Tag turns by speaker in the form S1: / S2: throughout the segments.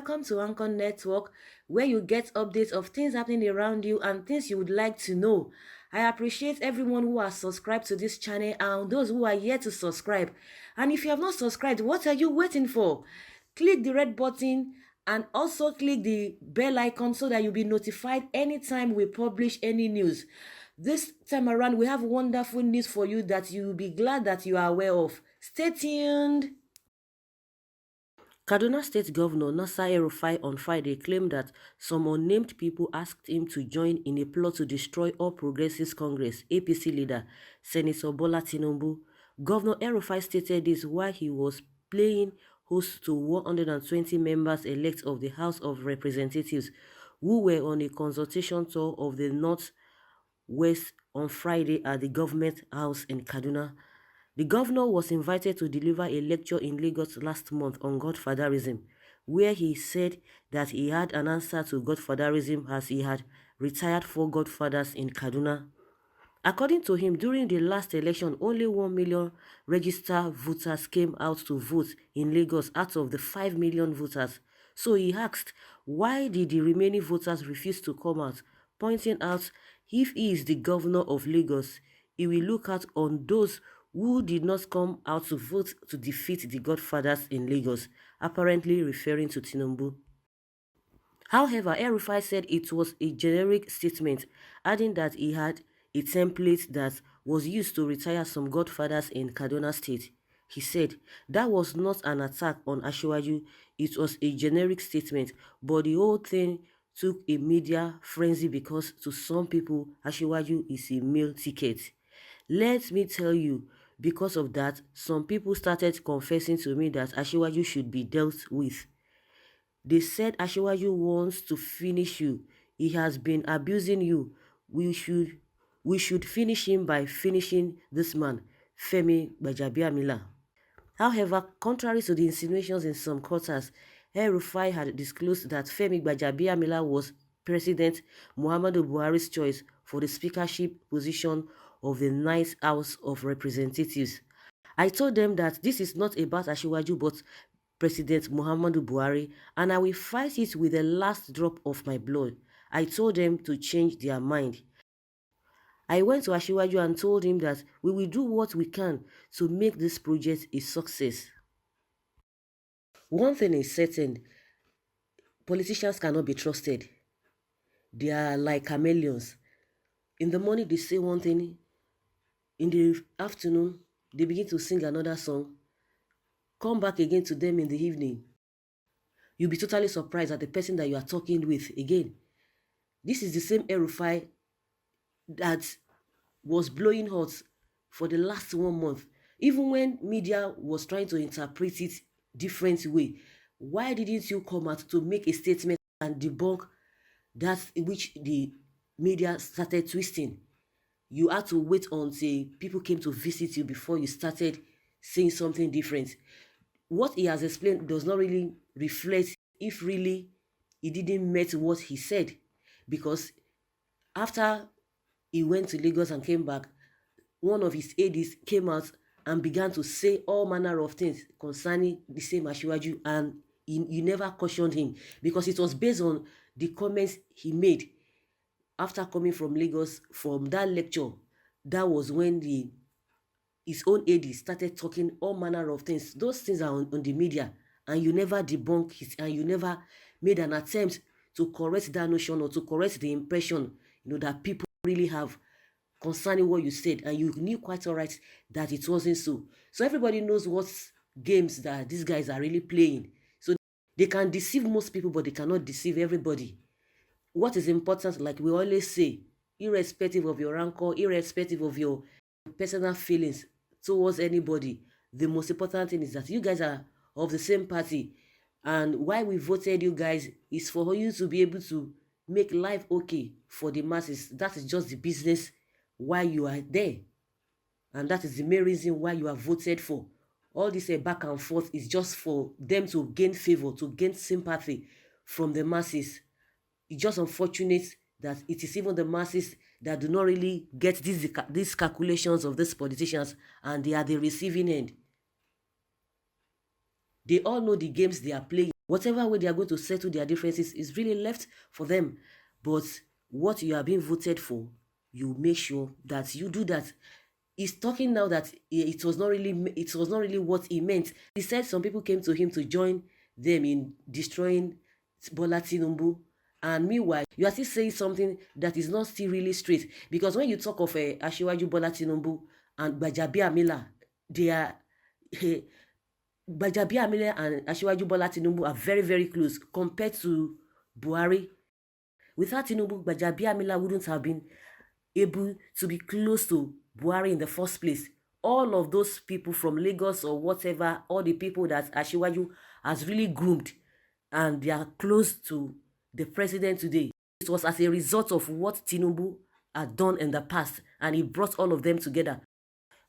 S1: welcome to Anchor Network, where you get updates of things happening around you and things you would like to know. I appreciate everyone who has subscribed to this channel and those who are yet to subscribe. And if you have not subscribed, what are you waiting for? Click the red button and also click the bell icon so that you'll be notified anytime we publish any news. This time around, we have wonderful news for you that you will be glad that you are aware of. Stay tuned. Kaduna State Governor Nasir El-Rufai on Friday claimed that some unnamed people asked him to join in a plot to destroy All Progressives Congress APC leader Senator Bola Tinubu. Governor El-Rufai stated this while he was playing host to 120 members-elect of the House of Representatives who were on a consultation tour of the North-West on Friday at the Government House in Kaduna. The governor was invited to deliver a lecture in Lagos last month on godfatherism, where he said that he had an answer to godfatherism as he had retired 4 godfathers in Kaduna. According to him, during the last election, only 1 million registered voters came out to vote in Lagos out of the 5 million voters. So he asked, why did the remaining voters refuse to come out, pointing out if he is the governor of Lagos, he will look out on those who did not come out to vote to defeat the godfathers in Lagos, apparently referring to Tinubu. However, El-Rufai said it was a generic statement, adding that he had a template that was used to retire some godfathers in Kaduna State. He said, that was not an attack on Asiwaju, it was a generic statement, but the whole thing took a media frenzy because to some people, Asiwaju is a meal ticket. Let me tell you, because of that, some people started confessing to me that Asiwaju should be dealt with. They said Asiwaju wants to finish you. He has been abusing you. We should finish him by finishing this man, Femi Gbajabiamila. However, contrary to the insinuations in some quarters, El-Rufai had disclosed that Femi Gbajabiamila was President Muhammadu Buhari's choice for the speakership position of the Ninth House of Representatives. I told them that this is not about Asiwaju but President Muhammadu Buhari, and I will fight it with the last drop of my blood. I told them to change their mind. I went to Asiwaju and told him that we will do what we can to make this project a success. One thing is certain, politicians cannot be trusted. They are like chameleons. In the morning, they say one thing. In the afternoon, they begin to sing another song. Come back again to them in the evening. You'll be totally surprised at the person that you are talking with again. This is the same El-Rufai that was blowing hot for the last 1 month. Even when media was trying to interpret it different way, why didn't you come out to make a statement and debunk that which the media started twisting? You had to wait until people came to visit you before you started saying something different. What he has explained does not really reflect if really he didn't meet what he said, because after he went to Lagos and came back, one of his aides came out and began to say all manner of things concerning the same Asiwaju, and you never cautioned him because it was based on the comments he made after coming from Lagos from that lecture. That was when his own aide started talking all manner of things. Those things are on the media, and you never debunk it, and you never made an attempt to correct that notion or to correct the impression that people really have concerning what you said, and you knew quite all right that it wasn't so. So everybody knows what games that these guys are really playing. So they can deceive most people, but they cannot deceive everybody. What is important, like we always say, irrespective of your rancor, irrespective of your personal feelings towards anybody, the most important thing is that you guys are of the same party, and why we voted you guys is for you to be able to make life okay for the masses. That is just the business why you are there, and that is the main reason why you are voted for. All this back and forth is just for them to gain favor, to gain sympathy from the masses. It's just unfortunate that it is even the masses that do not really get these calculations of these politicians, and they are the receiving end. They all know the games they are playing. Whatever way they are going to settle their differences is really left for them. But what you are being voted for, you make sure that you do that. He's talking now that it was not really what he meant. He said some people came to him to join them in destroying Bola Tinubu. And meanwhile, you are still saying something that is not still really straight. Because when you talk of Asiwaju Bola Tinubu and Gbajabiamila, they are Gbajabiamila and Asiwaju Bola Tinubu are very, very close compared to Buhari. Without Tinubu, Gbajabiamila wouldn't have been able to be close to Buhari in the first place. All of those people from Lagos or whatever, all the people that Asiwaju has really groomed and they are close to the president today. It was as a result of what Tinubu had done in the past, and he brought all of them together.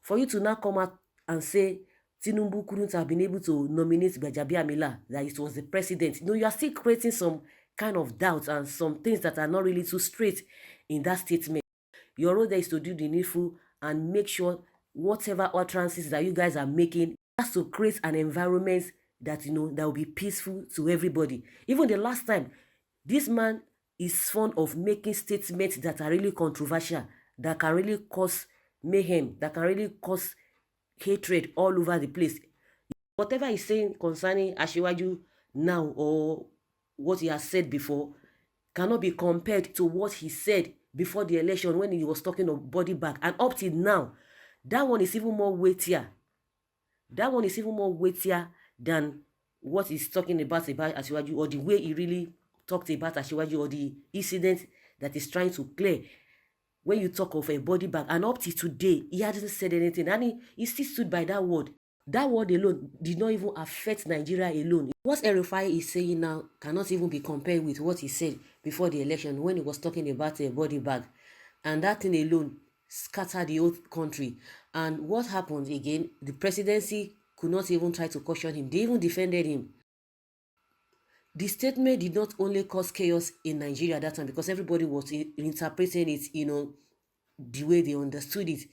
S1: For you to now come out and say Tinubu couldn't have been able to nominate Gbajabiamila, that it was the president. No, you are still creating some kind of doubts and some things that are not really too straight in that statement. Your role there is to do the needful and make sure whatever utterances that you guys are making has to create an environment that that will be peaceful to everybody. Even the last time, this man is fond of making statements that are really controversial, that can really cause mayhem, that can really cause hatred all over the place. Whatever he's saying concerning Asiwaju now or what he has said before cannot be compared to what he said before the election when he was talking of body bag. And up till now, that one is even more weightier. That one is even more weightier than what he's talking about Asiwaju, or the way he really talked about Asiwaju, or the incident that he's trying to clear. When you talk of a body bag, and up till today, he hasn't said anything, and he still stood by that word. That word alone did not even affect Nigeria alone. What El-Rufai is saying now cannot even be compared with what he said before the election when he was talking about a body bag. And that thing alone scattered the whole country. And what happened again? The presidency could not even try to caution him. They even defended him. The statement did not only cause chaos in Nigeria at that time because everybody was interpreting it, the way they understood it.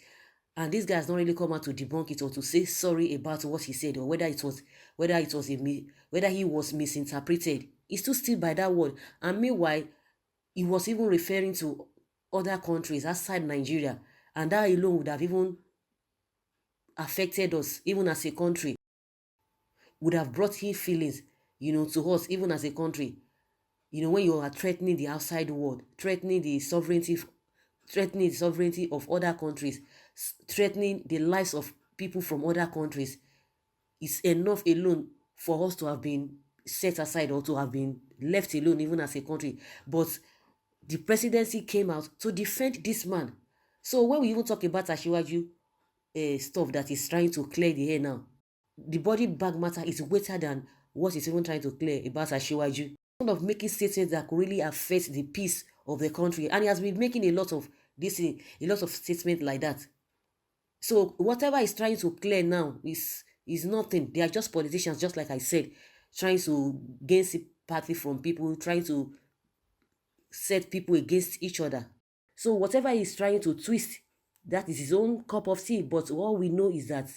S1: And this guy has not really come out to debunk it or to say sorry about what he said, or whether he was misinterpreted. He still by that word. And meanwhile, he was even referring to other countries outside Nigeria, and that alone would have even affected us, even as a country. Would have brought in feelings, to us, even as a country. When you are threatening the outside world, threatening the sovereignty of other countries, threatening the lives of people from other countries, it's enough alone for us to have been set aside or to have been left alone, even as a country. But the presidency came out to defend this man. So when we even talk about Asiwaju stuff that is trying to clear the air now, the body bag matter is weightier than what is even trying to clear about Asiwaju. Kind of making statements that could really affect the peace of the country, and he has been making a lot of statements like that. So whatever he's trying to clear now is nothing. They are just politicians, just like I said, trying to gain sympathy from people, trying to set people against each other. So whatever he's trying to twist, that is his own cup of tea. But all we know is that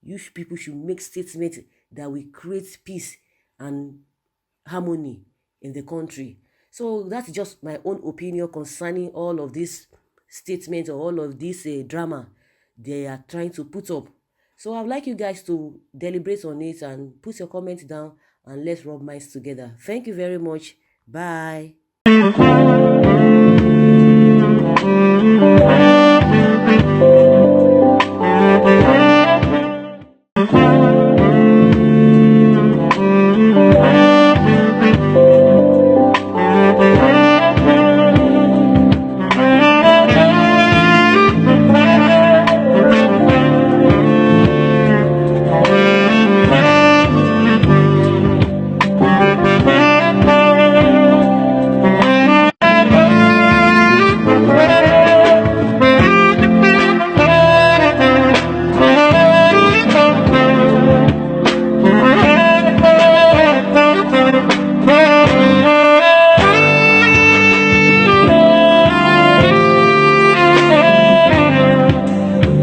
S1: you people should make statements that will create peace and harmony in the country. So that's just my own opinion concerning all of these statements or all of this drama they are trying to put up. So I'd like you guys to deliberate on it and put your comments down, and let's rub minds together. Thank you very much. Bye.